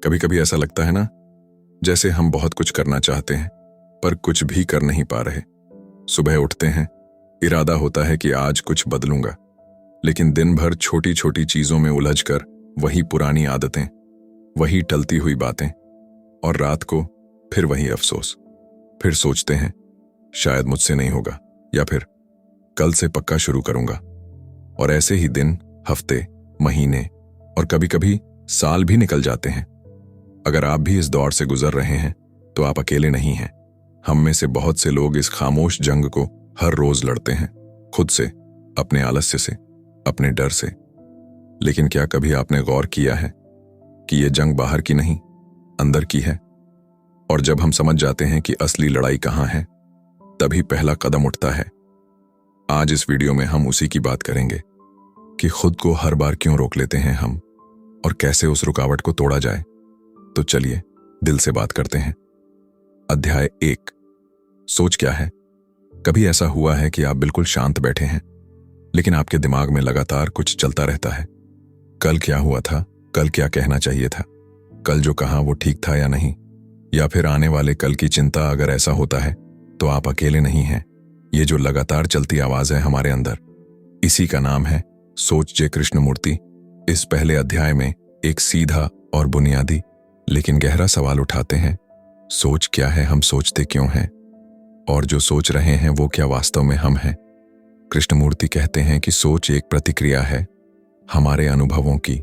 कभी कभी ऐसा लगता है ना, जैसे हम बहुत कुछ करना चाहते हैं पर कुछ भी कर नहीं पा रहे। सुबह उठते हैं, इरादा होता है कि आज कुछ बदलूंगा, लेकिन दिन भर छोटी छोटी चीजों में उलझकर वही पुरानी आदतें, वही टलती हुई बातें, और रात को फिर वही अफसोस। फिर सोचते हैं शायद मुझसे नहीं होगा, या फिर कल से पक्का शुरू करूंगा। और ऐसे ही दिन, हफ्ते, महीने और कभी कभी साल भी निकल जाते हैं। अगर आप भी इस दौर से गुजर रहे हैं तो आप अकेले नहीं हैं। हम में से बहुत से लोग इस खामोश जंग को हर रोज लड़ते हैं, खुद से, अपने आलस्य से, अपने डर से। लेकिन क्या कभी आपने गौर किया है कि यह जंग बाहर की नहीं, अंदर की है? और जब हम समझ जाते हैं कि असली लड़ाई कहां है, तभी पहला कदम उठता है। आज इस वीडियो में हम उसी की बात करेंगे कि खुद को हर बार क्यों रोक लेते हैं हम, और कैसे उस रुकावट को तोड़ा जाए। तो चलिए दिल से बात करते हैं। अध्याय 1, सोच क्या है। कभी ऐसा हुआ है कि आप बिल्कुल शांत बैठे हैं, लेकिन आपके दिमाग में लगातार कुछ चलता रहता है। कल क्या हुआ था, कल क्या कहना चाहिए था, कल जो कहा वो ठीक था या नहीं, या फिर आने वाले कल की चिंता। अगर ऐसा होता है तो आप अकेले नहीं हैं। ये जो लगातार चलती आवाज है हमारे अंदर, इसी का नाम है सोच। जे कृष्णमूर्ति इस पहले अध्याय में एक सीधा और बुनियादी लेकिन गहरा सवाल उठाते हैं। सोच क्या है, हम सोचते क्यों हैं, और जो सोच रहे हैं वो क्या वास्तव में हम हैं? कृष्णमूर्ति कहते हैं कि सोच एक प्रतिक्रिया है हमारे अनुभवों की,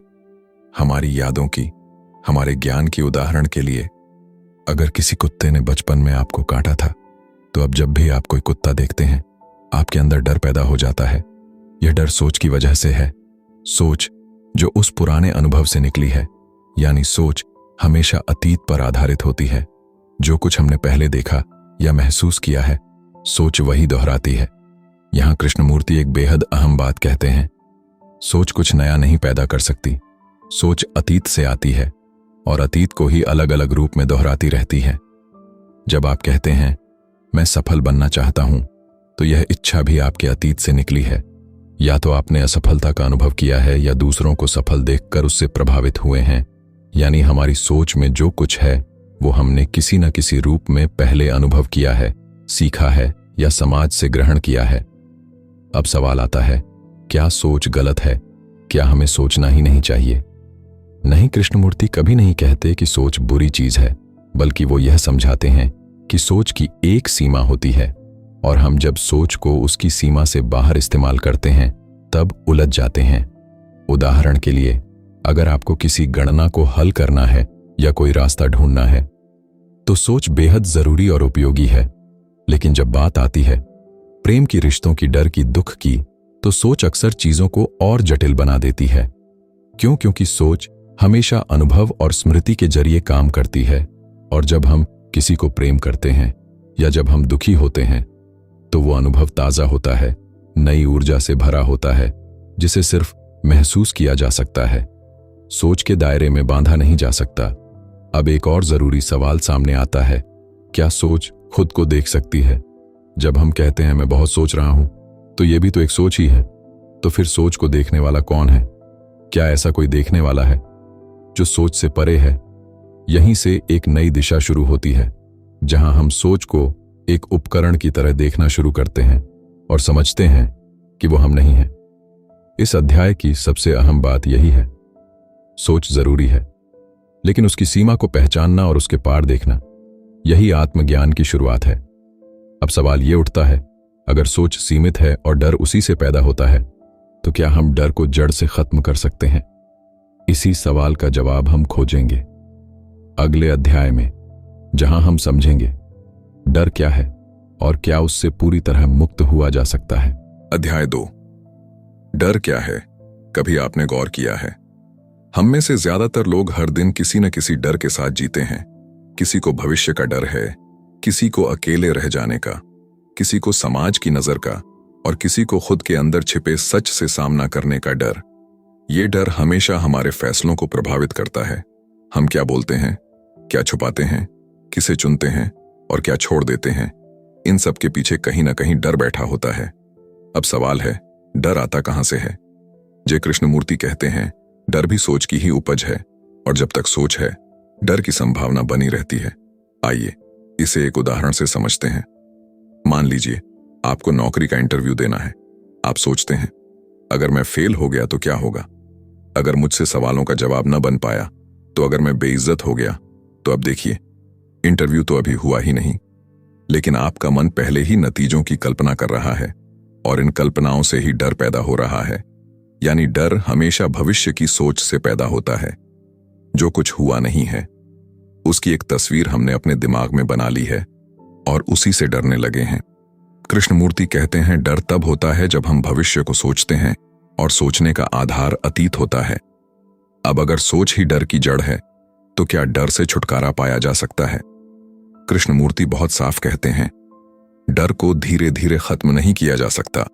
हमारी यादों की, हमारे ज्ञान की। उदाहरण के लिए, अगर किसी कुत्ते ने बचपन में आपको काटा था, तो अब जब भी आप कोई कुत्ता देखते हैं, आपके अंदर डर पैदा हो जाता है। यह डर सोच की वजह से है। सोच जो उस पुराने अनुभव से निकली है, यानी सोच हमेशा अतीत पर आधारित होती है। जो कुछ हमने पहले देखा या महसूस किया है, सोच वही दोहराती है। यहां कृष्णमूर्ति एक बेहद अहम बात कहते हैं। सोच कुछ नया नहीं पैदा कर सकती। सोच अतीत से आती है और अतीत को ही अलग अलग रूप में दोहराती रहती है। जब आप कहते हैं मैं सफल बनना चाहता हूं, तो यह इच्छा भी आपके अतीत से निकली है। या तो आपने असफलता का अनुभव किया है, या दूसरों को सफल देखकर उससे प्रभावित हुए हैं। यानी हमारी सोच में जो कुछ है वो हमने किसी न किसी रूप में पहले अनुभव किया है, सीखा है, या समाज से ग्रहण किया है। अब सवाल आता है, क्या सोच गलत है? क्या हमें सोचना ही नहीं चाहिए? नहीं, कृष्णमूर्ति कभी नहीं कहते कि सोच बुरी चीज है, बल्कि वो यह समझाते हैं कि सोच की एक सीमा होती है, और हम जब सोच को उसकी सीमा से बाहर इस्तेमाल करते हैं तब उलझ जाते हैं। उदाहरण के लिए, अगर आपको किसी गणना को हल करना है या कोई रास्ता ढूंढना है, तो सोच बेहद जरूरी और उपयोगी है। लेकिन जब बात आती है प्रेम की, रिश्तों की, डर की, दुख की, तो सोच अक्सर चीजों को और जटिल बना देती है। क्यों? क्योंकि सोच हमेशा अनुभव और स्मृति के जरिए काम करती है। और जब हम किसी को प्रेम करते हैं या जब हम दुखी होते हैं, तो वो अनुभव ताजा होता है, नई ऊर्जा से भरा होता है, जिसे सिर्फ महसूस किया जा सकता है, सोच के दायरे में बांधा नहीं जा सकता। अब एक और जरूरी सवाल सामने आता है, क्या सोच खुद को देख सकती है? जब हम कहते हैं मैं बहुत सोच रहा हूं, तो यह भी तो एक सोच ही है। तो फिर सोच को देखने वाला कौन है? क्या ऐसा कोई देखने वाला है जो सोच से परे है? यहीं से एक नई दिशा शुरू होती है, जहां हम सोच को एक उपकरण की तरह देखना शुरू करते हैं और समझते हैं कि वो हम नहीं हैं। इस अध्याय की सबसे अहम बात यही है, सोच जरूरी है, लेकिन उसकी सीमा को पहचानना और उसके पार देखना, यही आत्मज्ञान की शुरुआत है। अब सवाल ये उठता है, अगर सोच सीमित है और डर उसी से पैदा होता है, तो क्या हम डर को जड़ से खत्म कर सकते हैं? इसी सवाल का जवाब हम खोजेंगे अगले अध्याय में, जहां हम समझेंगे डर क्या है और क्या उससे पूरी तरह मुक्त हुआ जा सकता है। अध्याय 2, डर क्या है? कभी आपने गौर किया है, हम में से ज्यादातर लोग हर दिन किसी न किसी डर के साथ जीते हैं। किसी को भविष्य का डर है, किसी को अकेले रह जाने का, किसी को समाज की नजर का, और किसी को खुद के अंदर छिपे सच से सामना करने का डर। ये डर हमेशा हमारे फैसलों को प्रभावित करता है। हम क्या बोलते हैं, क्या छुपाते हैं, किसे चुनते हैं और क्या छोड़ देते हैं, इन सब के पीछे कहीं ना कहीं डर बैठा होता है। अब सवाल है, डर आता कहां से है? जे कृष्णमूर्ति कहते हैं, डर भी सोच की ही उपज है, और जब तक सोच है डर की संभावना बनी रहती है। आइए इसे एक उदाहरण से समझते हैं। मान लीजिए आपको नौकरी का इंटरव्यू देना है। आप सोचते हैं अगर मैं फेल हो गया तो क्या होगा, अगर मुझसे सवालों का जवाब न बन पाया तो, अगर मैं बेइज्जत हो गया तो। अब देखिए इंटरव्यू तो अभी हुआ ही नहीं, लेकिन आपका मन पहले ही नतीजों की कल्पना कर रहा है और इन कल्पनाओं से ही डर पैदा हो रहा है। यानी डर हमेशा भविष्य की सोच से पैदा होता है। जो कुछ हुआ नहीं है उसकी एक तस्वीर हमने अपने दिमाग में बना ली है और उसी से डरने लगे हैं। कृष्णमूर्ति कहते हैं डर तब होता है जब हम भविष्य को सोचते हैं और सोचने का आधार अतीत होता है। अब अगर सोच ही डर की जड़ है तो क्या डर से छुटकारा पाया जा सकता है? कृष्णमूर्ति बहुत साफ कहते हैं डर को धीरे धीरे खत्म नहीं किया जा सकता।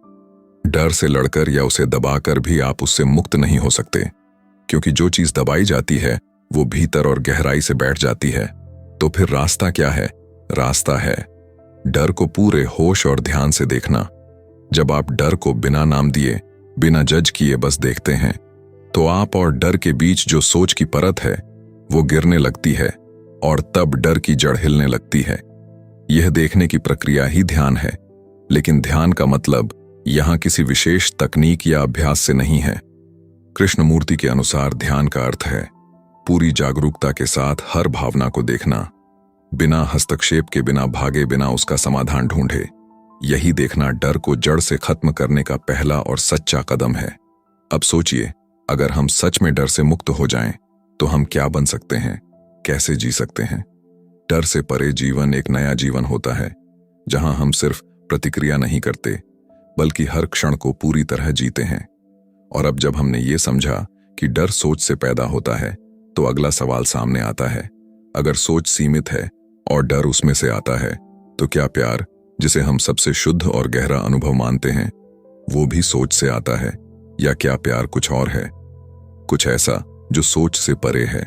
डर से लड़कर या उसे दबाकर भी आप उससे मुक्त नहीं हो सकते, क्योंकि जो चीज दबाई जाती है वो भीतर और गहराई से बैठ जाती है। तो फिर रास्ता क्या है? रास्ता है डर को पूरे होश और ध्यान से देखना। जब आप डर को बिना नाम दिए, बिना जज किए बस देखते हैं, तो आप और डर के बीच जो सोच की परत है वो गिरने लगती है और तब डर की जड़ हिलने लगती है। यह देखने की प्रक्रिया ही ध्यान है, लेकिन ध्यान का मतलब यहां किसी विशेष तकनीक या अभ्यास से नहीं है। कृष्णमूर्ति के अनुसार ध्यान का अर्थ है पूरी जागरूकता के साथ हर भावना को देखना, बिना हस्तक्षेप के, बिना भागे, बिना उसका समाधान ढूंढे। यही देखना डर को जड़ से खत्म करने का पहला और सच्चा कदम है। अब सोचिए अगर हम सच में डर से मुक्त हो जाएं तो हम क्या बन सकते हैं, कैसे जी सकते हैं? डर से परे जीवन एक नया जीवन होता है, जहां हम सिर्फ प्रतिक्रिया नहीं करते बल्कि हर क्षण को पूरी तरह जीते हैं। और अब जब हमने ये समझा कि डर सोच से पैदा होता है, तो अगला सवाल सामने आता है, अगर सोच सीमित है और डर उसमें से आता है, तो क्या प्यार, जिसे हम सबसे शुद्ध और गहरा अनुभव मानते हैं, वो भी सोच से आता है? या क्या प्यार कुछ और है, कुछ ऐसा जो सोच से परे है?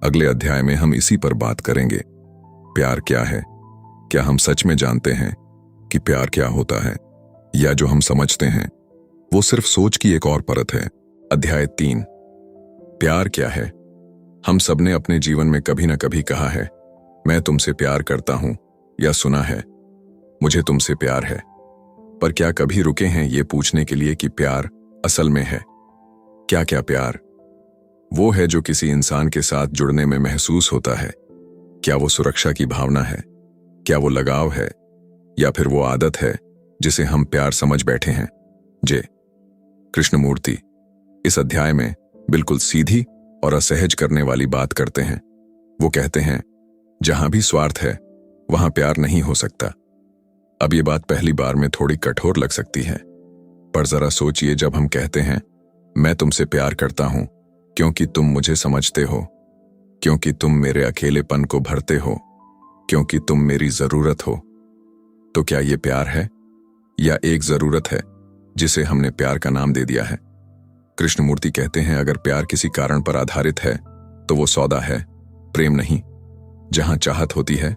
अगले अध्याय में हम इसी पर बात करेंगे। प्यार क्या है? क्या हम सच में जानते हैं कि प्यार क्या होता है, या जो हम समझते हैं वो सिर्फ सोच की एक और परत है? अध्याय 3, प्यार क्या है? हम सबने अपने जीवन में कभी ना कभी कहा है मैं तुमसे प्यार करता हूं, या सुना है मुझे तुमसे प्यार है। पर क्या कभी रुके हैं ये पूछने के लिए कि प्यार असल में है क्या? क्या प्यार वो है जो किसी इंसान के साथ जुड़ने में महसूस होता है? क्या वो सुरक्षा की भावना है? क्या वो लगाव है? या फिर वो आदत है जिसे हम प्यार समझ बैठे हैं? जे कृष्णमूर्ति इस अध्याय में बिल्कुल सीधी और असहज करने वाली बात करते हैं। वो कहते हैं जहां भी स्वार्थ है वहां प्यार नहीं हो सकता। अब ये बात पहली बार में थोड़ी कठोर लग सकती है, पर जरा सोचिए, जब हम कहते हैं मैं तुमसे प्यार करता हूं क्योंकि तुम मुझे समझते हो, क्योंकि तुम मेरे अकेलेपन को भरते हो, क्योंकि तुम मेरी जरूरत हो, तो क्या ये प्यार है या एक जरूरत है जिसे हमने प्यार का नाम दे दिया है? कृष्णमूर्ति कहते हैं अगर प्यार किसी कारण पर आधारित है तो वो सौदा है, प्रेम नहीं। जहां चाहत होती है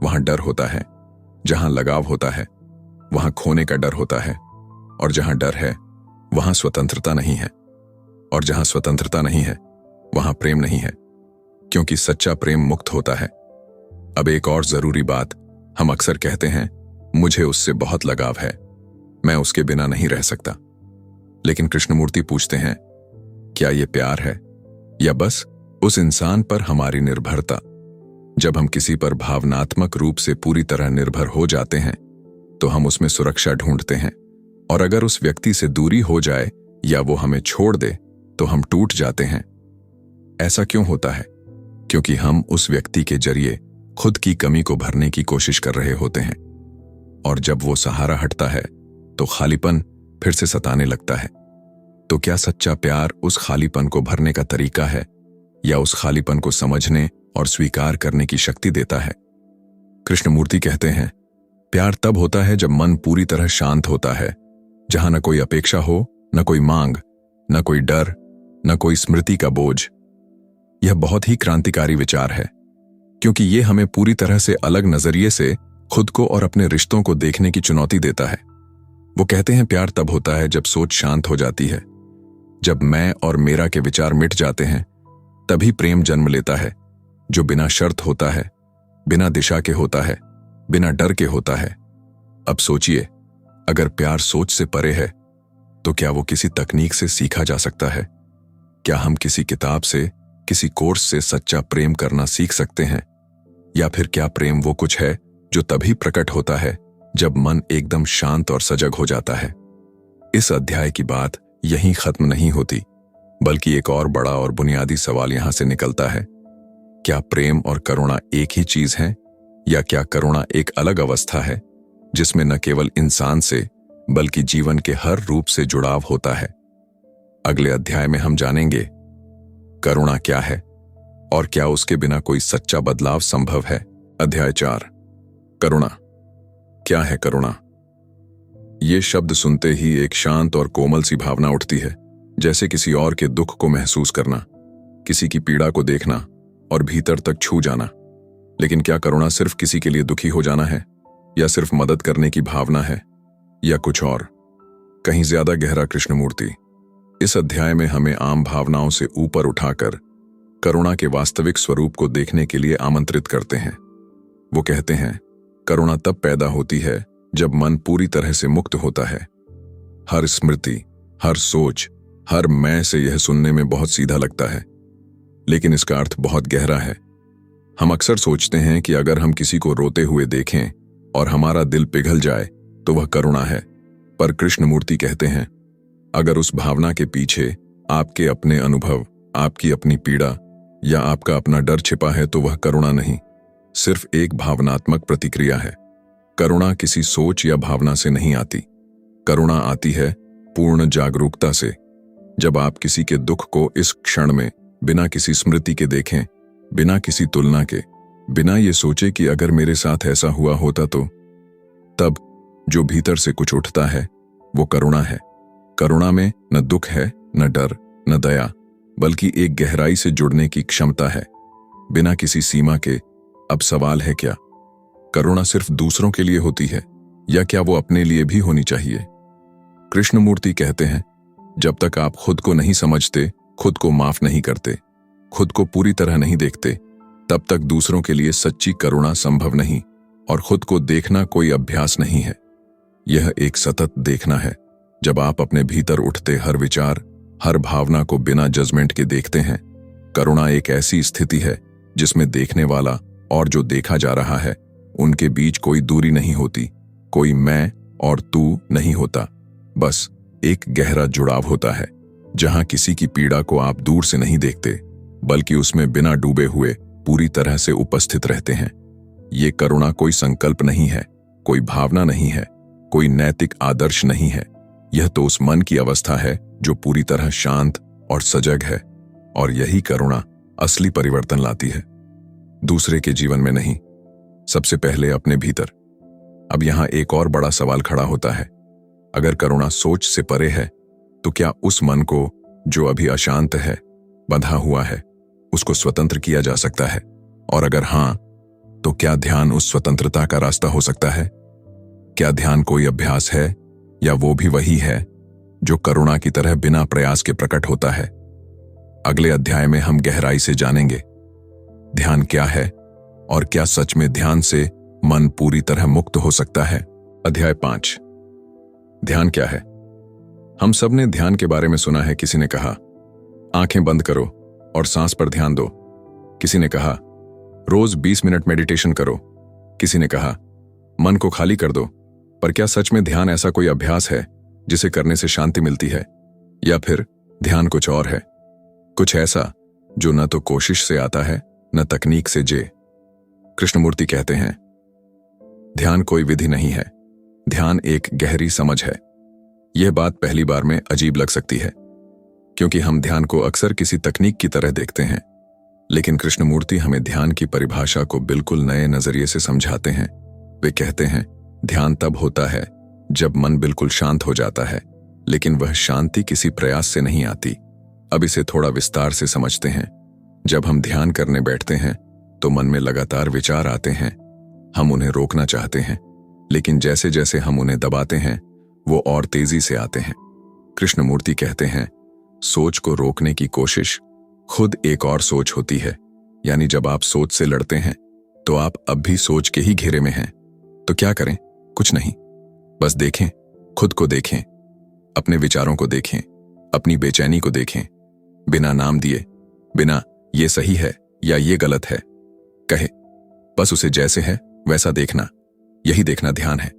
वहां डर होता है, जहां लगाव होता है वहां खोने का डर होता है, और जहां डर है वहां स्वतंत्रता नहीं है, और जहां स्वतंत्रता नहीं है वहां प्रेम नहीं है, क्योंकि सच्चा प्रेम मुक्त होता है। अब एक और जरूरी बात, हम अक्सर कहते हैं मुझे उससे बहुत लगाव है, मैं उसके बिना नहीं रह सकता। लेकिन कृष्णमूर्ति पूछते हैं क्या ये प्यार है या बस उस इंसान पर हमारी निर्भरता? जब हम किसी पर भावनात्मक रूप से पूरी तरह निर्भर हो जाते हैं तो हम उसमें सुरक्षा ढूंढते हैं, और अगर उस व्यक्ति से दूरी हो जाए या वो हमें छोड़ दे तो हम टूट जाते हैं। ऐसा क्यों होता है? क्योंकि हम उस व्यक्ति के जरिए खुद की कमी को भरने की कोशिश कर रहे होते हैं, और जब वो सहारा हटता है तो खालीपन फिर से सताने लगता है। तो क्या सच्चा प्यार उस खालीपन को भरने का तरीका है, या उस खालीपन को समझने और स्वीकार करने की शक्ति देता है? कृष्णमूर्ति कहते हैं प्यार तब होता है जब मन पूरी तरह शांत होता है, जहां न कोई अपेक्षा हो, न कोई मांग, न कोई डर, न कोई स्मृति का बोझ। यह बहुत ही क्रांतिकारी विचार है, क्योंकि यह हमें पूरी तरह से अलग नजरिए से खुद को और अपने रिश्तों को देखने की चुनौती देता है। वो कहते हैं प्यार तब होता है जब सोच शांत हो जाती है, जब मैं और मेरा के विचार मिट जाते हैं, तभी प्रेम जन्म लेता है। जो बिना शर्त होता है, बिना दिशा के होता है, बिना डर के होता है। अब सोचिए, अगर प्यार सोच से परे है तो क्या वो किसी तकनीक से सीखा जा सकता है? क्या हम किसी किताब से, किसी कोर्स से सच्चा प्रेम करना सीख सकते हैं? या फिर क्या प्रेम वो कुछ है जो तभी प्रकट होता है जब मन एकदम शांत और सजग हो जाता है? इस अध्याय की बात यहीं खत्म नहीं होती, बल्कि एक और बड़ा और बुनियादी सवाल यहां से निकलता है। क्या प्रेम और करुणा एक ही चीज है, या क्या करुणा एक अलग अवस्था है जिसमें न केवल इंसान से बल्कि जीवन के हर रूप से जुड़ाव होता है? अगले अध्याय में हम जानेंगे करुणा क्या है और क्या उसके बिना कोई सच्चा बदलाव संभव है। अध्याय 4, करुणा। क्या है करुणा? ये शब्द सुनते ही एक शांत और कोमल सी भावना उठती है, जैसे किसी और के दुख को महसूस करना, किसी की पीड़ा को देखना और भीतर तक छू जाना। लेकिन क्या करुणा सिर्फ किसी के लिए दुखी हो जाना है, या सिर्फ मदद करने की भावना है, या कुछ और, कहीं ज्यादा गहरा? कृष्णमूर्ति इस अध्याय में हमें आम भावनाओं से ऊपर उठाकर करुणा के वास्तविक स्वरूप को देखने के लिए आमंत्रित करते हैं। वो कहते हैं, करुणा तब पैदा होती है जब मन पूरी तरह से मुक्त होता है। हर स्मृति, हर सोच, हर मैं से यह सुनने में बहुत सीधा लगता है, लेकिन इसका अर्थ बहुत गहरा है। हम अक्सर सोचते हैं कि अगर हम किसी को रोते हुए देखें और हमारा दिल पिघल जाए तो वह करुणा है, पर कृष्णमूर्ति कहते हैं, अगर उस भावना के पीछे आपके अपने अनुभव, आपकी अपनी पीड़ा या आपका अपना डर छिपा है तो वह करुणा नहीं, सिर्फ एक भावनात्मक प्रतिक्रिया है। करुणा किसी सोच या भावना से नहीं आती। करुणा आती है पूर्ण जागरूकता से। जब आप किसी के दुख को इस क्षण में बिना किसी स्मृति के देखें, बिना किसी तुलना के, बिना ये सोचे कि अगर मेरे साथ ऐसा हुआ होता तो, तब जो भीतर से कुछ उठता है वो करुणा है। करुणा में न दुख है, न डर, न दया, बल्कि एक गहराई से जुड़ने की क्षमता है, बिना किसी सीमा के। अब सवाल है, क्या करुणा सिर्फ दूसरों के लिए होती है, या क्या वो अपने लिए भी होनी चाहिए? कृष्णमूर्ति कहते हैं, जब तक आप खुद को नहीं समझते, खुद को माफ नहीं करते, खुद को पूरी तरह नहीं देखते, तब तक दूसरों के लिए सच्ची करुणा संभव नहीं। और खुद को देखना कोई अभ्यास नहीं है, यह एक सतत देखना है। जब आप अपने भीतर उठते हर विचार, हर भावना को बिना जजमेंट के देखते हैं, करुणा एक ऐसी स्थिति है जिसमें देखने वाला और जो देखा जा रहा है, उनके बीच कोई दूरी नहीं होती, कोई मैं और तू नहीं होता, बस एक गहरा जुड़ाव होता है, जहां किसी की पीड़ा को आप दूर से नहीं देखते, बल्कि उसमें बिना डूबे हुए पूरी तरह से उपस्थित रहते हैं। ये करुणा कोई संकल्प नहीं है, कोई भावना नहीं है, कोई नैतिक आदर्श नहीं है। यह तो उस मन की अवस्था है जो पूरी तरह शांत और सजग है, और यही करुणा असली परिवर्तन लाती है, दूसरे के जीवन में नहीं, सबसे पहले अपने भीतर। अब यहां एक और बड़ा सवाल खड़ा होता है, अगर करुणा सोच से परे है तो क्या उस मन को जो अभी अशांत है, बंधा हुआ है, उसको स्वतंत्र किया जा सकता है? और अगर हां, तो क्या ध्यान उस स्वतंत्रता का रास्ता हो सकता है? क्या ध्यान कोई अभ्यास है, या वो भी वही है जो करुणा की तरह बिना प्रयास के प्रकट होता है? अगले अध्याय में हम गहराई से जानेंगे ध्यान क्या है, और क्या सच में ध्यान से मन पूरी तरह मुक्त हो सकता है। अध्याय 5, ध्यान क्या है? हम सब ने ध्यान के बारे में सुना है। किसी ने कहा, आंखें बंद करो और सांस पर ध्यान दो। किसी ने कहा, रोज 20 मिनट मेडिटेशन करो। किसी ने कहा, मन को खाली कर दो। पर क्या सच में ध्यान ऐसा कोई अभ्यास है जिसे करने से शांति मिलती है? या फिर ध्यान कुछ और है, कुछ ऐसा जो न तो कोशिश से आता है, न तकनीक से जे? कृष्णमूर्ति कहते हैं, ध्यान कोई विधि नहीं है, ध्यान एक गहरी समझ है। यह बात पहली बार में अजीब लग सकती है, क्योंकि हम ध्यान को अक्सर किसी तकनीक की तरह देखते हैं, लेकिन कृष्णमूर्ति हमें ध्यान की परिभाषा को बिल्कुल नए नजरिए से समझाते हैं। वे कहते हैं, ध्यान तब होता है जब मन बिल्कुल शांत हो जाता है, लेकिन वह शांति किसी प्रयास से नहीं आती। अब इसे थोड़ा विस्तार से समझते हैं। जब हम ध्यान करने बैठते हैं तो मन में लगातार विचार आते हैं। हम उन्हें रोकना चाहते हैं, लेकिन जैसे जैसे हम उन्हें दबाते हैं वो और तेजी से आते हैं। कृष्णमूर्ति कहते हैं, सोच को रोकने की कोशिश खुद एक और सोच होती है। यानी जब आप सोच से लड़ते हैं तो आप अब भी सोच के ही घेरे में हैं। तो क्या करें? कुछ नहीं, बस देखें, खुद को देखें, अपने विचारों को देखें, अपनी बेचैनी को देखें, बिना नाम दिए, बिना ये सही है या ये गलत है कहे, बस उसे जैसे है वैसा देखना। यही देखना ध्यान है।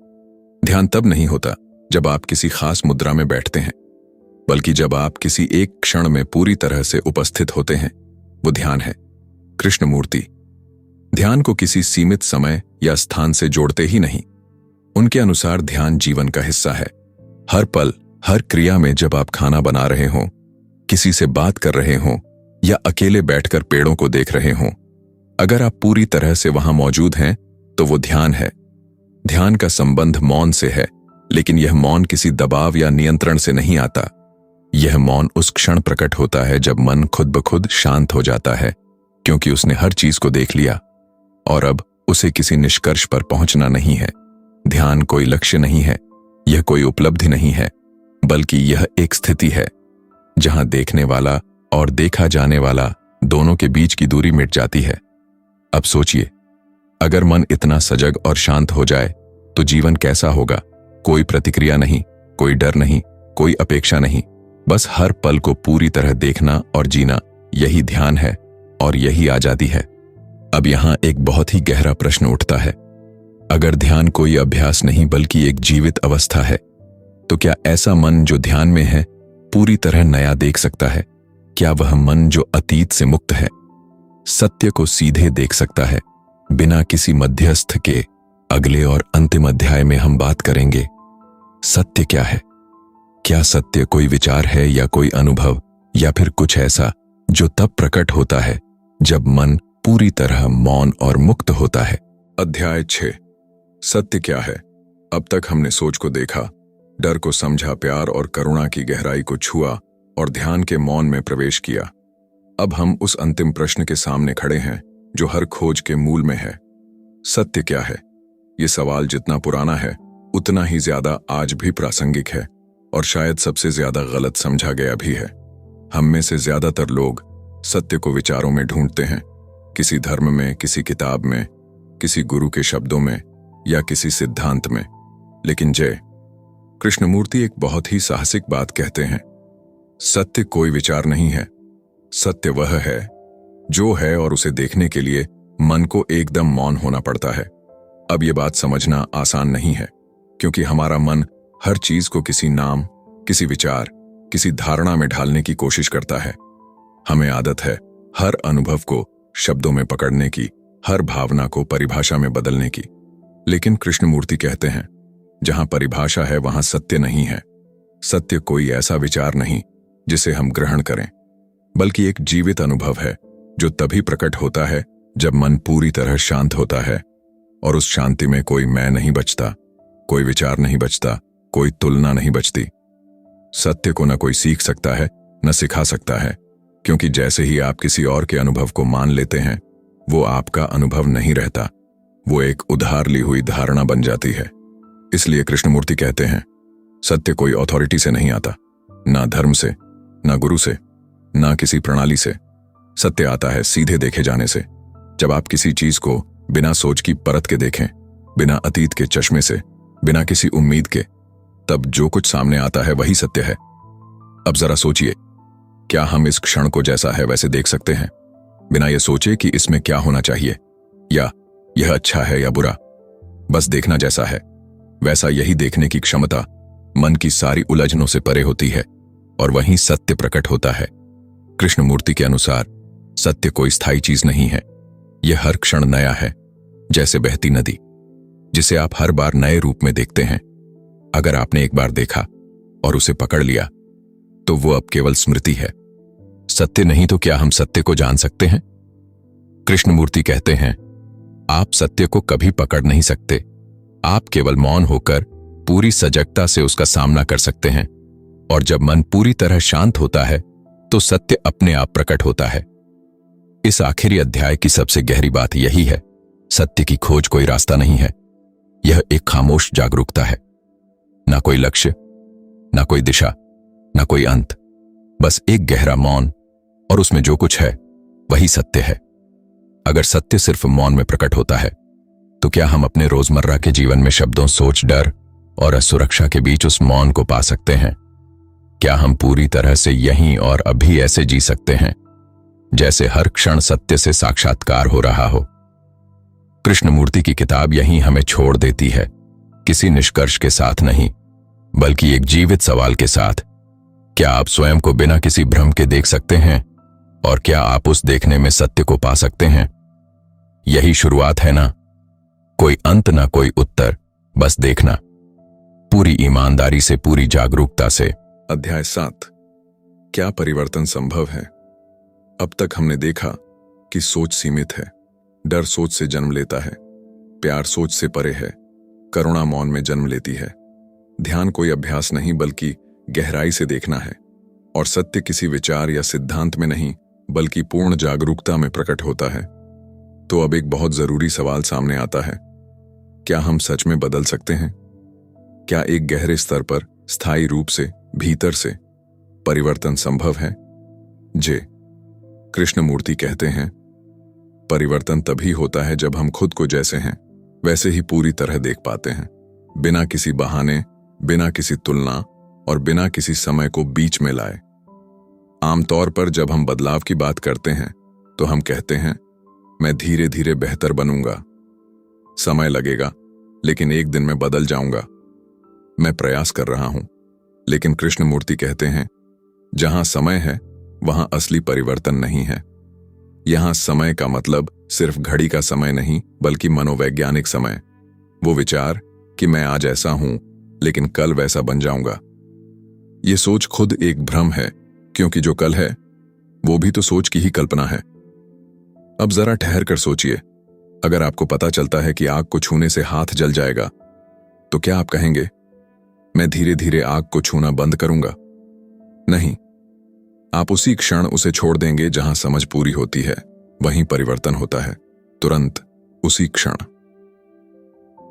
ध्यान तब नहीं होता जब आप किसी खास मुद्रा में बैठते हैं, बल्कि जब आप किसी एक क्षण में पूरी तरह से उपस्थित होते हैं, वो ध्यान है। कृष्णमूर्ति ध्यान को किसी सीमित समय या स्थान से जोड़ते ही नहीं। उनके अनुसार ध्यान जीवन का हिस्सा है। हर पल, हर क्रिया में, जब आप खाना बना रहे हों, किसी से बात कर रहे हों या अकेले बैठकर पेड़ों को देख रहे हों, अगर आप पूरी तरह से वहां मौजूद हैं तो वो ध्यान है। ध्यान का संबंध मौन से है, लेकिन यह मौन किसी दबाव या नियंत्रण से नहीं आता। यह मौन उस क्षण प्रकट होता है जब मन खुद ब खुद शांत हो जाता है, क्योंकि उसने हर चीज को देख लिया और अब उसे किसी निष्कर्ष पर पहुंचना नहीं है। ध्यान कोई लक्ष्य नहीं है, यह कोई उपलब्धि नहीं है, बल्कि यह एक स्थिति है जहां देखने वाला और देखा जाने वाला दोनों के बीच की दूरी मिट जाती है। अब सोचिए, अगर मन इतना सजग और शांत हो जाए तो जीवन कैसा होगा? कोई प्रतिक्रिया नहीं, कोई डर नहीं, कोई अपेक्षा नहीं, बस हर पल को पूरी तरह देखना और जीना। यही ध्यान है और यही आजादी है। अब यहां एक बहुत ही गहरा प्रश्न उठता है। अगर ध्यान कोई अभ्यास नहीं बल्कि एक जीवित अवस्था है, तो क्या ऐसा मन जो ध्यान में है पूरी तरह नया देख सकता है? क्या वह मन जो अतीत से मुक्त है सत्य को सीधे देख सकता है, बिना किसी मध्यस्थ के? अगले और अंतिम अध्याय में हम बात करेंगे सत्य क्या है। क्या सत्य कोई विचार है या कोई अनुभव, या फिर कुछ ऐसा जो तब प्रकट होता है जब मन पूरी तरह मौन और मुक्त होता है। अध्याय 6, सत्य क्या है। अब तक हमने सोच को देखा, डर को समझा, प्यार और करुणा की गहराई को छुआ और ध्यान के मौन में प्रवेश किया। अब हम उस अंतिम प्रश्न के सामने खड़े हैं जो हर खोज के मूल में है। सत्य क्या है? ये सवाल जितना पुराना है उतना ही ज्यादा आज भी प्रासंगिक है और शायद सबसे ज्यादा गलत समझा गया भी है। हम में से ज्यादातर लोग सत्य को विचारों में ढूंढते हैं, किसी धर्म में, किसी किताब में, किसी गुरु के शब्दों में या किसी सिद्धांत में। लेकिन जय कृष्णमूर्ति एक बहुत ही साहसिक बात कहते हैं। सत्य कोई विचार नहीं है, सत्य वह है जो है और उसे देखने के लिए मन को एकदम मौन होना पड़ता है। अब ये बात समझना आसान नहीं है, क्योंकि हमारा मन हर चीज को किसी नाम, किसी विचार, किसी धारणा में ढालने की कोशिश करता है। हमें आदत है हर अनुभव को शब्दों में पकड़ने की, हर भावना को परिभाषा में बदलने की। लेकिन कृष्णमूर्ति कहते हैं, जहां परिभाषा है वहां सत्य नहीं है। सत्य कोई ऐसा विचार नहीं जिसे हम ग्रहण करें, बल्कि एक जीवित अनुभव है जो तभी प्रकट होता है जब मन पूरी तरह शांत होता है और उस शांति में कोई मैं नहीं बचता, कोई विचार नहीं बचता, कोई तुलना नहीं बचती। सत्य को न कोई सीख सकता है न सिखा सकता है, क्योंकि जैसे ही आप किसी और के अनुभव को मान लेते हैं, वो आपका अनुभव नहीं रहता, वो एक उधार ली हुई धारणा बन जाती है। इसलिए कृष्णमूर्ति कहते हैं, सत्य कोई अथॉरिटी से नहीं आता, ना धर्म से, ना गुरु से, ना किसी प्रणाली से। सत्य आता है सीधे देखे जाने से। जब आप किसी चीज को बिना सोच की परत के देखें, बिना अतीत के चश्मे से, बिना किसी उम्मीद के, तब जो कुछ सामने आता है वही सत्य है। अब जरा सोचिए, क्या हम इस क्षण को जैसा है वैसे देख सकते हैं, बिना ये सोचे कि इसमें क्या होना चाहिए या यह अच्छा है या बुरा? बस देखना जैसा है वैसा, यही देखने की क्षमता मन की सारी उलझनों से परे होती है और वहीं सत्य प्रकट होता है। कृष्णमूर्ति के अनुसार सत्य कोई स्थायी चीज नहीं है, यह हर क्षण नया है, जैसे बहती नदी जिसे आप हर बार नए रूप में देखते हैं। अगर आपने एक बार देखा और उसे पकड़ लिया तो वो अब केवल स्मृति है, सत्य नहीं। तो क्या हम सत्य को जान सकते हैं? कृष्णमूर्ति कहते हैं, आप सत्य को कभी पकड़ नहीं सकते, आप केवल मौन होकर पूरी सजगता से उसका सामना कर सकते हैं। और जब मन पूरी तरह शांत होता है तो सत्य अपने आप प्रकट होता है। इस आखिरी अध्याय की सबसे गहरी बात यही है, सत्य की खोज कोई रास्ता नहीं है, यह एक खामोश जागरूकता है। ना कोई लक्ष्य, ना कोई दिशा, ना कोई अंत, बस एक गहरा मौन, और उसमें जो कुछ है वही सत्य है। अगर सत्य सिर्फ मौन में प्रकट होता है, तो क्या हम अपने रोजमर्रा के जीवन में शब्दों, सोच, डर और असुरक्षा के बीच उस मौन को पा सकते हैं? क्या हम पूरी तरह से यहीं और अभी ऐसे जी सकते हैं जैसे हर क्षण सत्य से साक्षात्कार हो रहा हो? कृष्णमूर्ति की किताब यहीं हमें छोड़ देती है, किसी निष्कर्ष के साथ नहीं, बल्कि एक जीवित सवाल के साथ। क्या आप स्वयं को बिना किसी भ्रम के देख सकते हैं? और क्या आप उस देखने में सत्य को पा सकते हैं? यही शुरुआत है ना? कोई अंत ना कोई उत्तर, बस देखना, पूरी ईमानदारी से, पूरी जागरूकता से। अध्याय 7। क्या परिवर्तन संभव है? अब तक हमने देखा कि सोच सीमित है, डर सोच से जन्म लेता है, प्यार सोच से परे है, करुणा मौन में जन्म लेती है। ध्यान कोई अभ्यास नहीं बल्कि गहराई से देखना है, और सत्य किसी विचार या सिद्धांत में नहीं बल्कि पूर्ण जागरूकता में प्रकट होता है। तो अब एक बहुत जरूरी सवाल सामने आता है, क्या हम सच में बदल सकते हैं? क्या एक गहरे स्तर पर, स्थायी रूप से, भीतर से परिवर्तन संभव है? जे कृष्णमूर्ति कहते हैं, परिवर्तन तभी होता है जब हम खुद को जैसे हैं वैसे ही पूरी तरह देख पाते हैं, बिना किसी बहाने, बिना किसी तुलना और बिना किसी समय को बीच में लाए। आमतौर पर जब हम बदलाव की बात करते हैं तो हम कहते हैं, मैं धीरे धीरे बेहतर बनूंगा, समय लगेगा लेकिन एक दिन मैं बदल जाऊंगा, मैं प्रयास कर रहा हूं। लेकिन कृष्णमूर्ति कहते हैं, जहां समय है वहां असली परिवर्तन नहीं है। यहां समय का मतलब सिर्फ घड़ी का समय नहीं बल्कि मनोवैज्ञानिक समय, वो विचार कि मैं आज ऐसा हूं लेकिन कल वैसा बन जाऊंगा। ये सोच खुद एक भ्रम है, क्योंकि जो कल है वो भी तो सोच की ही कल्पना है। अब जरा ठहर कर सोचिए, अगर आपको पता चलता है कि आग को छूने से हाथ जल जाएगा, तो क्या आप कहेंगे, मैं धीरे धीरे आग को छूना बंद करूंगा? नहीं, आप उसी क्षण उसे छोड़ देंगे जहां समझ पूरी होती है, वहीं परिवर्तन होता है, तुरंत, उसी क्षण।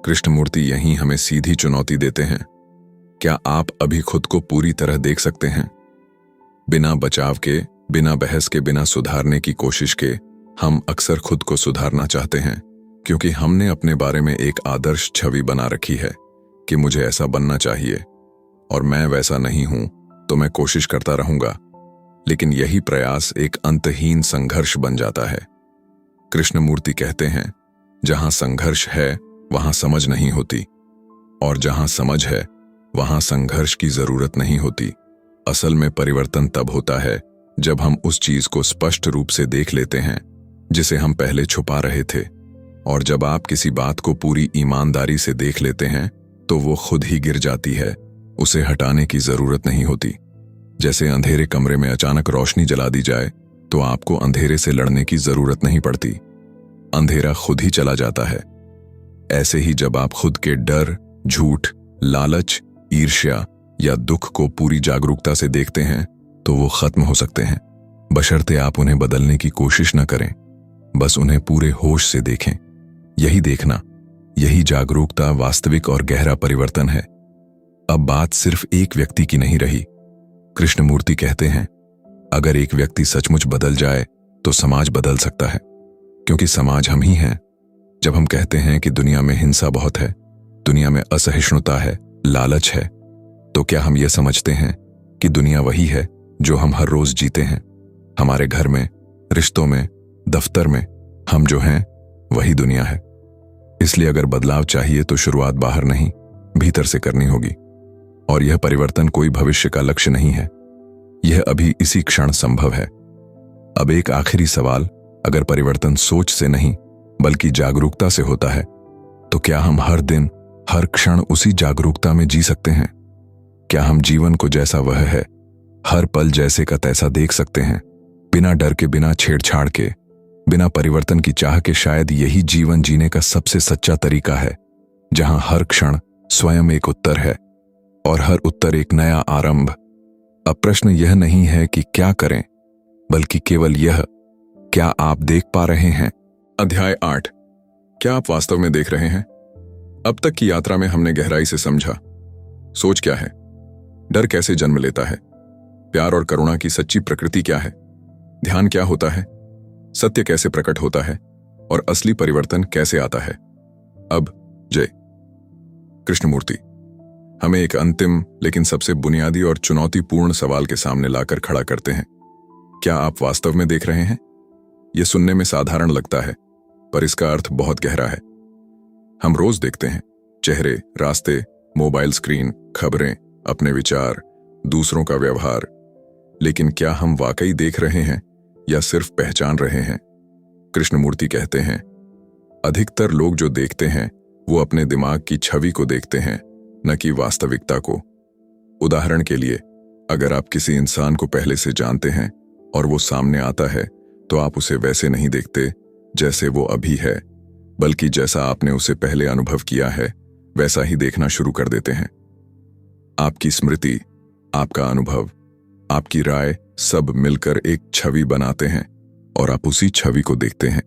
कृष्णमूर्ति यहीं हमें सीधी चुनौती देते हैं, क्या आप अभी खुद को पूरी तरह देख सकते हैं? बिना बचाव के, बिना बहस के, बिना सुधारने की कोशिश के हम अक्सर खुद को सुधारना चाहते हैं, क्योंकि हमने अपने बारे में एक आदर्श छवि बना रखी है कि मुझे ऐसा बनना चाहिए, और मैं वैसा नहीं हूं तो मैं कोशिश करता रहूंगा। लेकिन यही प्रयास एक अंतहीन संघर्ष बन जाता है। कृष्णमूर्ति कहते हैं, जहां संघर्ष है वहां समझ नहीं होती, और जहां समझ है वहां संघर्ष की जरूरत नहीं होती। असल में परिवर्तन तब होता है जब हम उस चीज को स्पष्ट रूप से देख लेते हैं जिसे हम पहले छुपा रहे थे। और जब आप किसी बात को पूरी ईमानदारी से देख लेते हैं तो वो खुद ही गिर जाती है, उसे हटाने की जरूरत नहीं होती। जैसे अंधेरे कमरे में अचानक रोशनी जला दी जाए तो आपको अंधेरे से लड़ने की जरूरत नहीं पड़ती, अंधेरा खुद ही चला जाता है। ऐसे ही जब आप खुद के डर, झूठ, लालच, ईर्ष्या या दुख को पूरी जागरूकता से देखते हैं तो वो खत्म हो सकते हैं, बशर्ते आप उन्हें बदलने की कोशिश न करें, बस उन्हें पूरे होश से देखें। यही देखना, यही जागरूकता वास्तविक और गहरा परिवर्तन है। अब बात सिर्फ एक व्यक्ति की नहीं रही। कृष्णमूर्ति कहते हैं, अगर एक व्यक्ति सचमुच बदल जाए तो समाज बदल सकता है, क्योंकि समाज हम ही हैं। जब हम कहते हैं कि दुनिया में हिंसा बहुत है, दुनिया में असहिष्णुता है, लालच है, तो क्या हम ये समझते हैं कि दुनिया वही है जो हम हर रोज जीते हैं? हमारे घर में, रिश्तों में, दफ्तर में हम जो हैं वही दुनिया है। इसलिए अगर बदलाव चाहिए तो शुरुआत बाहर नहीं, भीतर से करनी होगी। और यह परिवर्तन कोई भविष्य का लक्ष्य नहीं है, यह अभी इसी क्षण संभव है। अब एक आखिरी सवाल, अगर परिवर्तन सोच से नहीं बल्कि जागरूकता से होता है, तो क्या हम हर दिन, हर क्षण उसी जागरूकता में जी सकते हैं? क्या हम जीवन को जैसा वह है, हर पल जैसे का तैसा देख सकते हैं, बिना डर के, बिना छेड़छाड़ के, बिना परिवर्तन की चाह के? शायद यही जीवन जीने का सबसे सच्चा तरीका है, जहां हर क्षण स्वयं एक उत्तर है और हर उत्तर एक नया आरंभ। अब प्रश्न यह नहीं है कि क्या करें, बल्कि केवल यह, क्या आप देख पा रहे हैं? अध्याय 8। क्या आप वास्तव में देख रहे हैं? अब तक की यात्रा में हमने गहराई से समझा, सोच क्या है, डर कैसे जन्म लेता है, प्यार और करुणा की सच्ची प्रकृति क्या है, ध्यान क्या होता है, सत्य कैसे प्रकट होता है, और असली परिवर्तन कैसे आता है। अब जय कृष्णमूर्ति हमें एक अंतिम लेकिन सबसे बुनियादी और चुनौतीपूर्ण सवाल के सामने लाकर खड़ा करते हैं। क्या आप वास्तव में देख रहे हैं? यह सुनने में साधारण लगता है, पर इसका अर्थ बहुत गहरा है। हम रोज देखते हैं चेहरे, रास्ते, मोबाइल स्क्रीन, खबरें, अपने विचार, दूसरों का व्यवहार, लेकिन क्या हम वाकई देख रहे हैं या सिर्फ पहचान रहे हैं? कृष्णमूर्ति कहते हैं, अधिकतर लोग जो देखते हैं वो अपने दिमाग की छवि को देखते हैं, न कि वास्तविकता को। उदाहरण के लिए, अगर आप किसी इंसान को पहले से जानते हैं और वो सामने आता है, तो आप उसे वैसे नहीं देखते जैसे वो अभी है, बल्कि जैसा आपने उसे पहले अनुभव किया है वैसा ही देखना शुरू कर देते हैं। आपकी स्मृति, आपका अनुभव, आपकी राय सब मिलकर एक छवि बनाते हैं और आप उसी छवि को देखते हैं।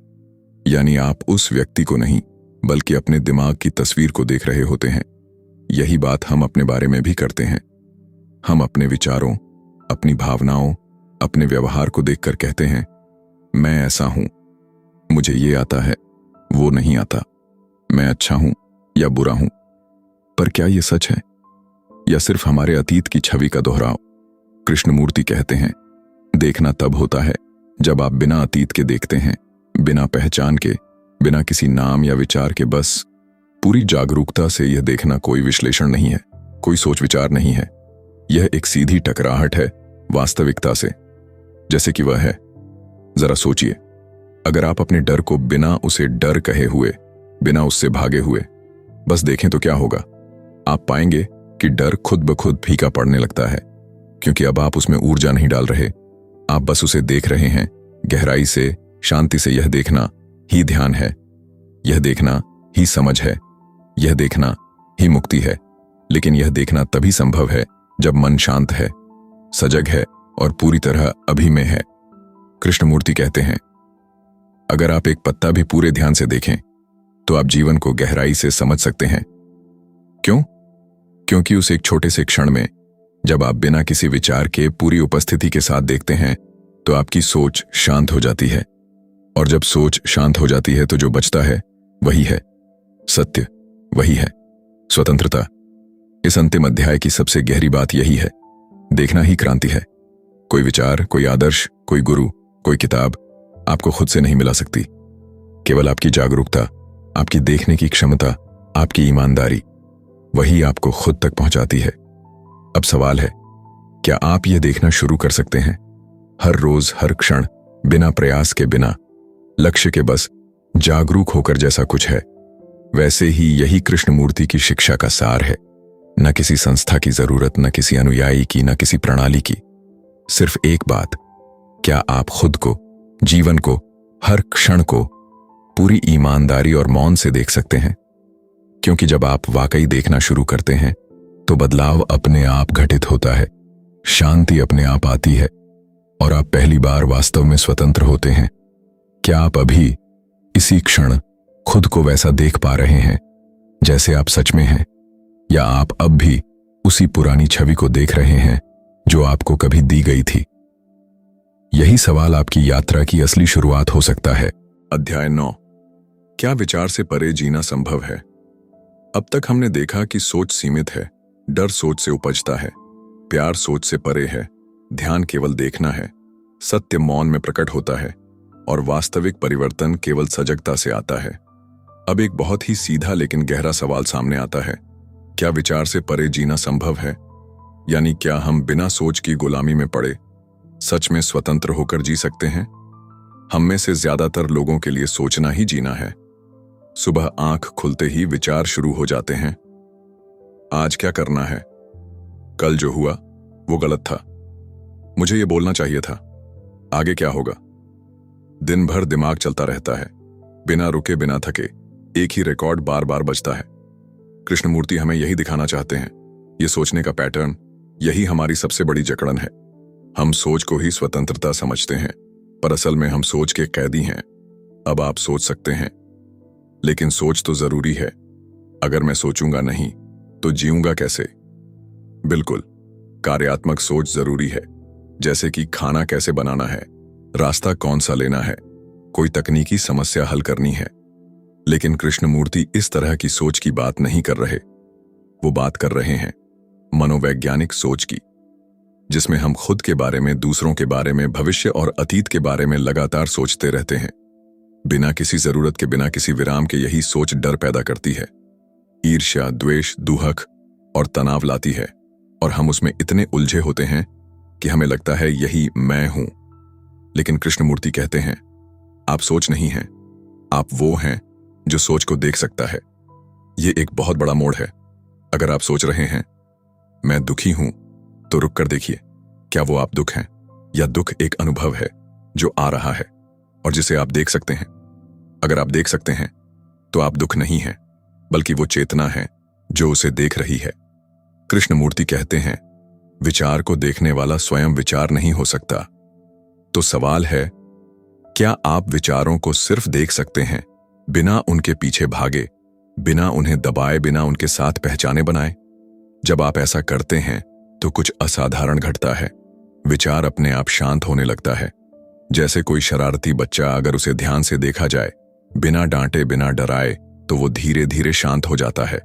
यानी आप उस व्यक्ति को नहीं, बल्कि अपने दिमाग की तस्वीर को देख रहे होते हैं। यही बात हम अपने बारे में भी करते हैं। हम अपने विचारों, अपनी भावनाओं, अपने व्यवहार को देखकर कहते हैं, मैं ऐसा हूं, मुझे ये आता है, वो नहीं आता, मैं अच्छा हूं या बुरा हूं। पर क्या ये सच है या सिर्फ हमारे अतीत की छवि का दोहराव? कृष्णमूर्ति कहते हैं, देखना तब होता है जब आप बिना अतीत के देखते हैं, बिना पहचान के, बिना किसी नाम या विचार के, बस पूरी जागरूकता से। यह देखना कोई विश्लेषण नहीं है, कोई सोच विचार नहीं है। यह एक सीधी टकराहट है वास्तविकता से, जैसे कि वह है। जरा सोचिए, अगर आप अपने डर को बिना उसे डर कहे हुए, बिना उससे भागे हुए बस देखें तो क्या होगा? आप पाएंगे कि डर खुद ब खुद फीका पड़ने लगता है, क्योंकि अब आप उसमें ऊर्जा नहीं डाल रहे, आप बस उसे देख रहे हैं। गहराई से, शांति से यह देखना ही ध्यान है, यह देखना ही समझ है, यह देखना ही मुक्ति है। लेकिन यह देखना तभी संभव है जब मन शांत है, सजग है और पूरी तरह अभी में है। कृष्णमूर्ति कहते हैं, अगर आप एक पत्ता भी पूरे ध्यान से देखें तो आप जीवन को गहराई से समझ सकते हैं। क्यों? क्योंकि उस एक छोटे से क्षण में, जब आप बिना किसी विचार के पूरी उपस्थिति के साथ देखते हैं, तो आपकी सोच शांत हो जाती है। और जब सोच शांत हो जाती है तो जो बचता है वही है सत्य, वही है स्वतंत्रता। इस अंतिम अध्याय की सबसे गहरी बात यही है, देखना ही क्रांति है। कोई विचार, कोई आदर्श, कोई गुरु, कोई किताब आपको खुद से नहीं मिला सकती। केवल आपकी जागरूकता, आपकी देखने की क्षमता, आपकी ईमानदारी, वही आपको खुद तक पहुंचाती है। अब सवाल है, क्या आप यह देखना शुरू कर सकते हैं? हर रोज, हर क्षण, बिना प्रयास के, बिना लक्ष्य के, बस जागरूक होकर जैसा कुछ है वैसे ही। यही कृष्णमूर्ति की शिक्षा का सार है। न किसी संस्था की जरूरत, न किसी अनुयायी की, न किसी प्रणाली की। सिर्फ एक बात, क्या आप खुद को, जीवन को, हर क्षण को पूरी ईमानदारी और मौन से देख सकते हैं? क्योंकि जब आप वाकई देखना शुरू करते हैं तो बदलाव अपने आप घटित होता है, शांति अपने आप आती है और आप पहली बार वास्तव में स्वतंत्र होते हैं। क्या आप अभी इसी क्षण खुद को वैसा देख पा रहे हैं जैसे आप सच में हैं, या आप अब भी उसी पुरानी छवि को देख रहे हैं जो आपको कभी दी गई थी? यही सवाल आपकी यात्रा की असली शुरुआत हो सकता है। अध्याय 9, क्या विचार से परे जीना संभव है? अब तक हमने देखा कि सोच सीमित है, डर सोच से उपजता है, प्यार सोच से परे है, ध्यान केवल देखना है, सत्य मौन में प्रकट होता है और वास्तविक परिवर्तन केवल सजगता से आता है। अब एक बहुत ही सीधा लेकिन गहरा सवाल सामने आता है, क्या विचार से परे जीना संभव है? यानी क्या हम बिना सोच की गुलामी में पड़े सच में स्वतंत्र होकर जी सकते हैं? हम में से ज्यादातर लोगों के लिए सोचना ही जीना है। सुबह आंख खुलते ही विचार शुरू हो जाते हैं। आज क्या करना है? कल जो हुआ वो गलत था, मुझे ये बोलना चाहिए था। आगे क्या होगा? दिन भर दिमाग चलता रहता है, बिना रुके, बिना थके, एक ही रिकॉर्ड बार बार बजता है। कृष्णमूर्ति हमें यही दिखाना चाहते हैं, ये सोचने का पैटर्न, यही हमारी सबसे बड़ी जकड़न है। हम सोच को ही स्वतंत्रता समझते हैं, पर असल में हम सोच के कैदी हैं। अब आप सोच सकते हैं, लेकिन सोच तो जरूरी है। अगर मैं सोचूंगा नहीं तो जीऊंगा कैसे? बिल्कुल, कार्यात्मक सोच जरूरी है, जैसे कि खाना कैसे बनाना है, रास्ता कौन सा लेना है, कोई तकनीकी समस्या हल करनी है। लेकिन कृष्णमूर्ति इस तरह की सोच की बात नहीं कर रहे। वो बात कर रहे हैं मनोवैज्ञानिक सोच की, जिसमें हम खुद के बारे में, दूसरों के बारे में, भविष्य और अतीत के बारे में लगातार सोचते रहते हैं। बिना किसी जरूरत के, बिना किसी विराम के यही सोच डर पैदा करती है, ईर्ष्या, द्वेष, दुहक और तनाव लाती है। और हम उसमें इतने उलझे होते हैं कि हमें लगता है यही मैं हूं। लेकिन कृष्णमूर्ति कहते हैं, आप सोच नहीं हैं, आप वो हैं जो सोच को देख सकता है। ये एक बहुत बड़ा मोड़ है। अगर आप सोच रहे हैं मैं दुखी हूं, तो रुक कर देखिए, क्या वो आप दुख हैं, या दुख एक अनुभव है जो आ रहा है और जिसे आप देख सकते हैं। अगर आप देख सकते हैं तो आप दुख नहीं हैं, बल्कि वो चेतना है जो उसे देख रही है। कृष्णमूर्ति कहते हैं, विचार को देखने वाला स्वयं विचार नहीं हो सकता। तो सवाल है, क्या आप विचारों को सिर्फ देख सकते हैं, बिना उनके पीछे भागे, बिना उन्हें दबाए, बिना उनके साथ पहचाने बनाए? जब आप ऐसा करते हैं तो कुछ असाधारण घटता है। विचार अपने आप शांत होने लगता है। जैसे कोई शरारती बच्चा, अगर उसे ध्यान से देखा जाए, बिना डांटे, बिना डराए, तो वो धीरे धीरे शांत हो जाता है।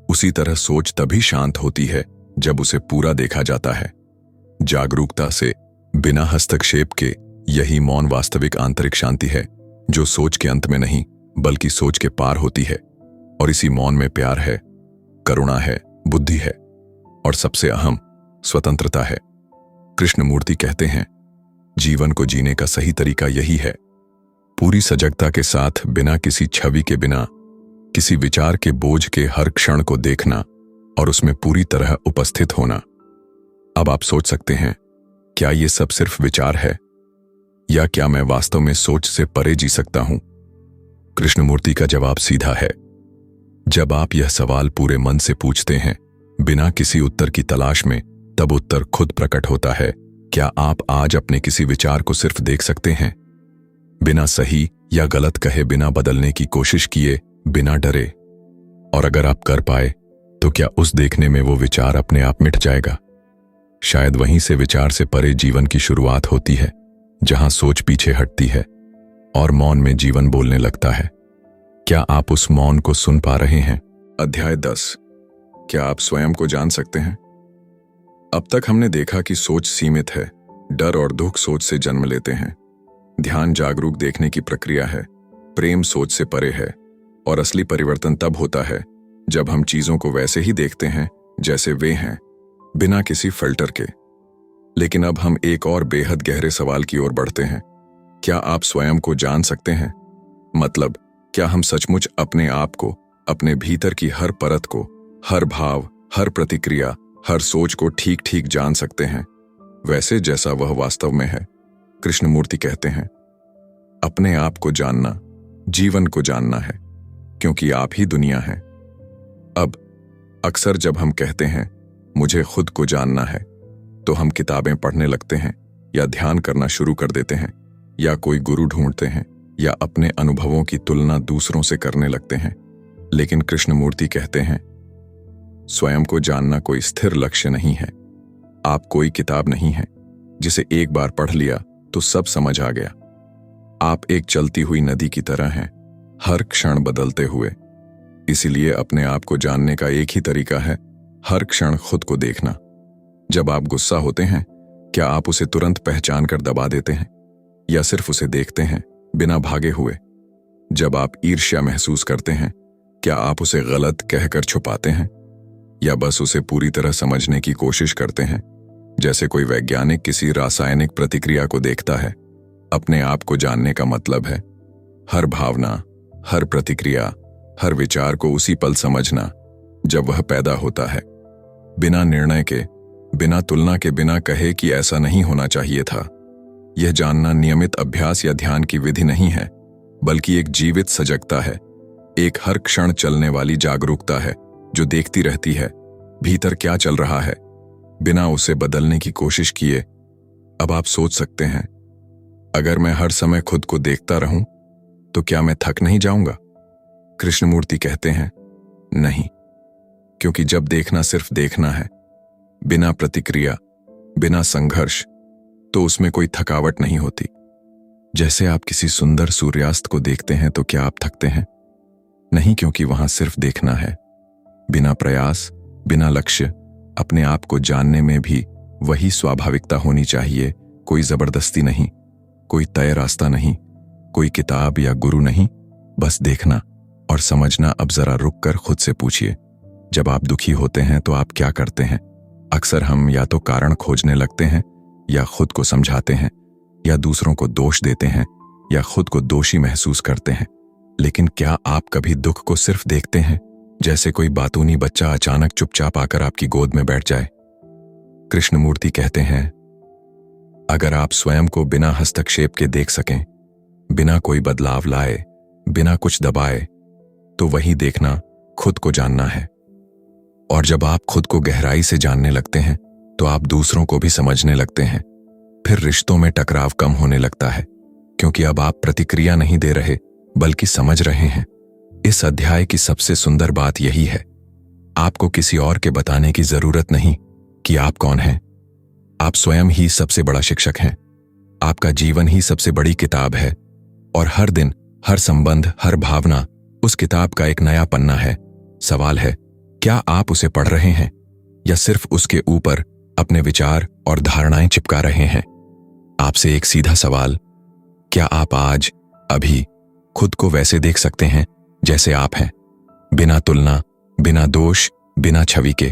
उसी तरह सोच तभी शांत होती है जब उसे पूरा देखा जाता है, जागरूकता से, बिना हस्तक्षेप के। यही मौन वास्तविक आंतरिक शांति है, जो सोच के अंत में नहीं, बल्कि सोच के पार होती है। और इसी मौन में प्यार है, करुणा है, बुद्धि है और सबसे अहम स्वतंत्रता है। कृष्णमूर्ति कहते हैं, जीवन को जीने का सही तरीका यही है, पूरी सजगता के साथ, बिना किसी छवि के, बिना किसी विचार के बोझ के हर क्षण को देखना और उसमें पूरी तरह उपस्थित होना। अब आप सोच सकते हैं, क्या ये सब सिर्फ विचार है, या क्या मैं वास्तव में सोच से परे जी सकता हूं? कृष्णमूर्ति का जवाब सीधा है। जब आप यह सवाल पूरे मन से पूछते हैं, बिना किसी उत्तर की तलाश में, तब उत्तर खुद प्रकट होता है। क्या आप आज अपने किसी विचार को सिर्फ देख सकते हैं, बिना सही या गलत कहे, बिना बदलने की कोशिश किए, बिना डरे? और अगर आप कर पाए, तो क्या उस देखने में वो विचार अपने आप मिट जाएगा? शायद वहीं से विचार से परे जीवन की शुरुआत होती है, जहां सोच पीछे हटती है और मौन में जीवन बोलने लगता है। क्या आप उस मौन को सुन पा रहे हैं? अध्याय 10। क्या आप स्वयं को जान सकते हैं? अब तक हमने देखा कि सोच सीमित है, डर और दुख सोच से जन्म लेते हैं, ध्यान जागरूक देखने की प्रक्रिया है, प्रेम सोच से परे है, और असली परिवर्तन तब होता है जब हम चीजों को वैसे ही देखते हैं जैसे वे हैं, बिना किसी फिल्टर के। लेकिन अब हम एक और बेहद गहरे सवाल की ओर बढ़ते हैं। क्या आप स्वयं को जान सकते हैं? मतलब, क्या हम सचमुच अपने आप को, अपने भीतर की हर परत को, हर भाव, हर प्रतिक्रिया, हर सोच को ठीक ठीक जान सकते हैं, वैसे जैसा वह वास्तव में है? कृष्णमूर्ति कहते हैं, अपने आप को जानना जीवन को जानना है, क्योंकि आप ही दुनिया हैं। अब अक्सर जब हम कहते हैं मुझे खुद को जानना है, तो हम किताबें पढ़ने लगते हैं, या ध्यान करना शुरू कर देते हैं, या कोई गुरु ढूंढते हैं, या अपने अनुभवों की तुलना दूसरों से करने लगते हैं। लेकिन कृष्णमूर्ति कहते हैं, स्वयं को जानना कोई स्थिर लक्ष्य नहीं है। आप कोई किताब नहीं है जिसे एक बार पढ़ लिया तो सब समझ आ गया। आप एक चलती हुई नदी की तरह हैं, हर क्षण बदलते हुए। इसीलिए अपने आप को जानने का एक ही तरीका है, हर क्षण खुद को देखना। जब आप गुस्सा होते हैं, क्या आप उसे तुरंत पहचान कर दबा देते हैं, या सिर्फ उसे देखते हैं बिना भागे हुए? जब आप ईर्ष्या महसूस करते हैं, क्या आप उसे गलत कहकर छुपाते हैं, या बस उसे पूरी तरह समझने की कोशिश करते हैं, जैसे कोई वैज्ञानिक किसी रासायनिक प्रतिक्रिया को देखता है? अपने आप को जानने का मतलब है हर भावना, हर प्रतिक्रिया, हर विचार को उसी पल समझना जब वह पैदा होता है, बिना निर्णय के, बिना तुलना के, बिना कहे कि ऐसा नहीं होना चाहिए था। यह जानना नियमित अभ्यास या ध्यान की विधि नहीं है, बल्कि एक जीवित सजगता है, एक हर क्षण चलने वाली जागरूकता है जो देखती रहती है भीतर क्या चल रहा है, बिना उसे बदलने की कोशिश किए। अब आप सोच सकते हैं, अगर मैं हर समय खुद को देखता रहूं तो क्या मैं थक नहीं जाऊंगा? कृष्णमूर्ति कहते हैं, नहीं, क्योंकि जब देखना सिर्फ देखना है, बिना प्रतिक्रिया, बिना संघर्ष, तो उसमें कोई थकावट नहीं होती। जैसे आप किसी सुंदर सूर्यास्त को देखते हैं तो क्या आप थकते हैं? नहीं, क्योंकि वहां सिर्फ देखना है, बिना प्रयास, बिना लक्ष्य। अपने आप को जानने में भी वही स्वाभाविकता होनी चाहिए, कोई जबरदस्ती नहीं, कोई तय रास्ता नहीं, कोई किताब या गुरु नहीं, बस देखना और समझना। अब जरा रुक कर खुद से पूछिए, जब आप दुखी होते हैं तो आप क्या करते हैं? अक्सर हम या तो कारण खोजने लगते हैं, या खुद को समझाते हैं, या दूसरों को दोष देते हैं, या खुद को दोषी महसूस करते हैं। लेकिन क्या आप कभी दुख को सिर्फ देखते हैं, जैसे कोई बातूनी बच्चा अचानक चुपचाप आकर आपकी गोद में बैठ जाए? कृष्णमूर्ति कहते हैं, अगर आप स्वयं को बिना हस्तक्षेप के देख सकें, बिना कोई बदलाव लाए, बिना कुछ दबाए, तो वही देखना खुद को जानना है। और जब आप खुद को गहराई से जानने लगते हैं तो आप दूसरों को भी समझने लगते हैं। फिर रिश्तों में टकराव कम होने लगता है, क्योंकि अब आप प्रतिक्रिया नहीं दे रहे बल्कि समझ रहे हैं। इस अध्याय की सबसे सुंदर बात यही है, आपको किसी और के बताने की जरूरत नहीं कि आप कौन हैं। आप स्वयं ही सबसे बड़ा शिक्षक हैं। आपका जीवन ही सबसे बड़ी किताब है, और हर दिन, हर संबंध, हर भावना उस किताब का एक नया पन्ना है। सवाल है, क्या आप उसे पढ़ रहे हैं, या सिर्फ उसके ऊपर अपने विचार और धारणाएं चिपका रहे हैं? आपसे एक सीधा सवाल, क्या आप आज, अभी खुद को वैसे देख सकते हैं जैसे आप हैं, बिना तुलना, बिना दोष, बिना छवि के?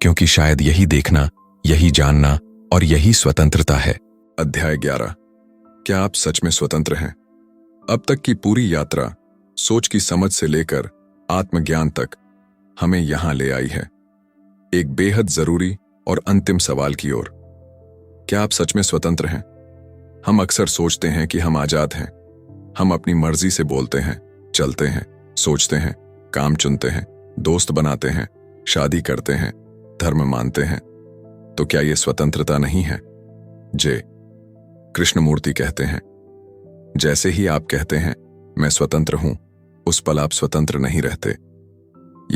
क्योंकि शायद यही देखना, यही जानना और यही स्वतंत्रता है। अध्याय 11। क्या आप सच में स्वतंत्र हैं? अब तक की पूरी यात्रा सोच की समझ से लेकर आत्मज्ञान तक हमें यहां ले आई है, एक बेहद जरूरी और अंतिम सवाल की ओर। क्या आप सच में स्वतंत्र हैं? हम अक्सर सोचते हैं कि हम आजाद हैं। हम अपनी मर्जी से बोलते हैं, चलते हैं, सोचते हैं, काम चुनते हैं, दोस्त बनाते हैं, शादी करते हैं, धर्म मानते हैं। तो क्या यह स्वतंत्रता नहीं है? जे कृष्णमूर्ति कहते हैं, जैसे ही आप कहते हैं मैं स्वतंत्र हूं, उस पल आप स्वतंत्र नहीं रहते।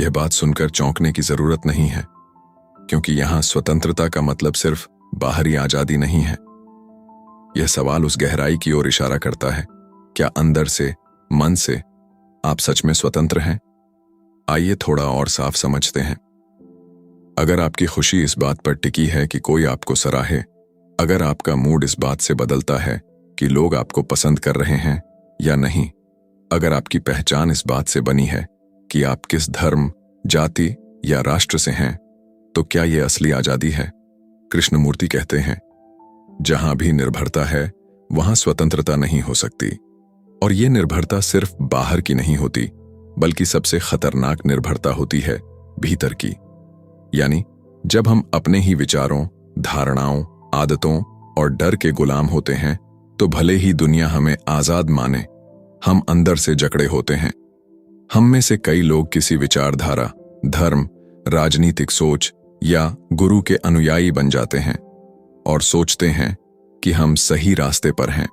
यह बात सुनकर चौंकने की जरूरत नहीं है, क्योंकि यहां स्वतंत्रता का मतलब सिर्फ बाहरी आजादी नहीं है। यह सवाल उस गहराई की ओर इशारा करता है, क्या अंदर से, मन से आप सच में स्वतंत्र हैं? आइए थोड़ा और साफ समझते हैं। अगर आपकी खुशी इस बात पर टिकी है कि कोई आपको सराहे, अगर आपका मूड इस बात से बदलता है कि लोग आपको पसंद कर रहे हैं या नहीं, अगर आपकी पहचान इस बात से बनी है कि आप किस धर्म, जाति या राष्ट्र से हैं, तो क्या यह असली आजादी है? कृष्णमूर्ति कहते हैं, जहां भी निर्भरता है वहां स्वतंत्रता नहीं हो सकती। और यह निर्भरता सिर्फ बाहर की नहीं होती, बल्कि सबसे खतरनाक निर्भरता होती है भीतर की। यानी जब हम अपने ही विचारों, धारणाओं, आदतों और डर के गुलाम होते हैं, तो भले ही दुनिया हमें आजाद माने, हम अंदर से जकड़े होते हैं। हम में से कई लोग किसी विचारधारा, धर्म, राजनीतिक सोच या गुरु के अनुयायी बन जाते हैं और सोचते हैं कि हम सही रास्ते पर हैं।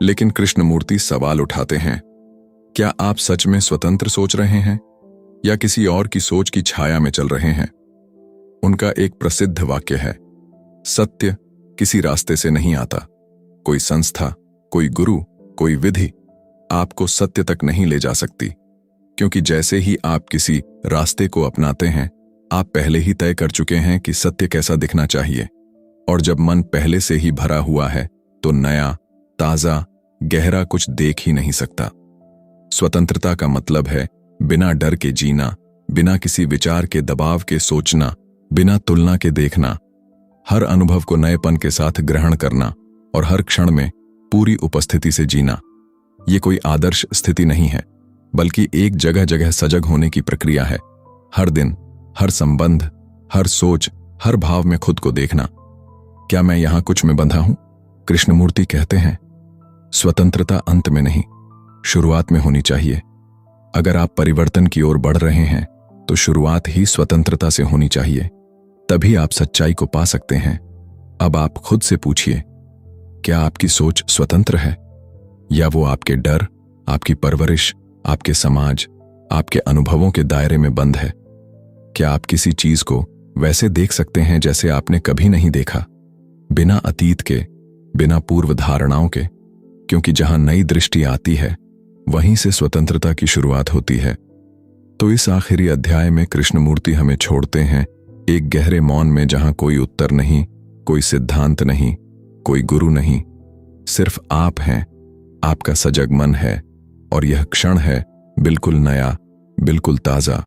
लेकिन कृष्णमूर्ति सवाल उठाते हैं, क्या आप सच में स्वतंत्र सोच रहे हैं, या किसी और की सोच की छाया में चल रहे हैं? उनका एक प्रसिद्ध वाक्य है, सत्य किसी रास्ते से नहीं आता। कोई संस्था, कोई गुरु, कोई विधि आपको सत्य तक नहीं ले जा सकती, क्योंकि जैसे ही आप किसी रास्ते को अपनाते हैं, आप पहले ही तय कर चुके हैं कि सत्य कैसा दिखना चाहिए। और जब मन पहले से ही भरा हुआ है, तो नया, ताजा, गहरा कुछ देख ही नहीं सकता। स्वतंत्रता का मतलब है बिना डर के जीना, बिना किसी विचार के दबाव के सोचना, बिना तुलना के देखना, हर अनुभव को नएपन के साथ ग्रहण करना और हर क्षण में पूरी उपस्थिति से जीना। ये कोई आदर्श स्थिति नहीं है, बल्कि एक जगह जगह सजग होने की प्रक्रिया है। हर दिन, हर संबंध, हर सोच, हर भाव में खुद को देखना, क्या मैं यहां कुछ में बंधा हूं? कृष्णमूर्ति कहते हैं, स्वतंत्रता अंत में नहीं, शुरुआत में होनी चाहिए। अगर आप परिवर्तन की ओर बढ़ रहे हैं, तो शुरुआत ही स्वतंत्रता से होनी चाहिए, तभी आप सच्चाई को पा सकते हैं। अब आप खुद से पूछिए, क्या आपकी सोच स्वतंत्र है, या वो आपके डर, आपकी परवरिश, आपके समाज, आपके अनुभवों के दायरे में बंद है? क्या आप किसी चीज को वैसे देख सकते हैं जैसे आपने कभी नहीं देखा, बिना अतीत के, बिना पूर्व धारणाओं के? क्योंकि जहां नई दृष्टि आती है वहीं से स्वतंत्रता की शुरुआत होती है। तो इस आखिरी अध्याय में कृष्णमूर्ति हमें छोड़ते हैं एक गहरे मौन में, जहां कोई उत्तर नहीं, कोई सिद्धांत नहीं, कोई गुरु नहीं, सिर्फ आप हैं, आपका सजग मन है, और यह क्षण है बिल्कुल नया, बिल्कुल ताजा,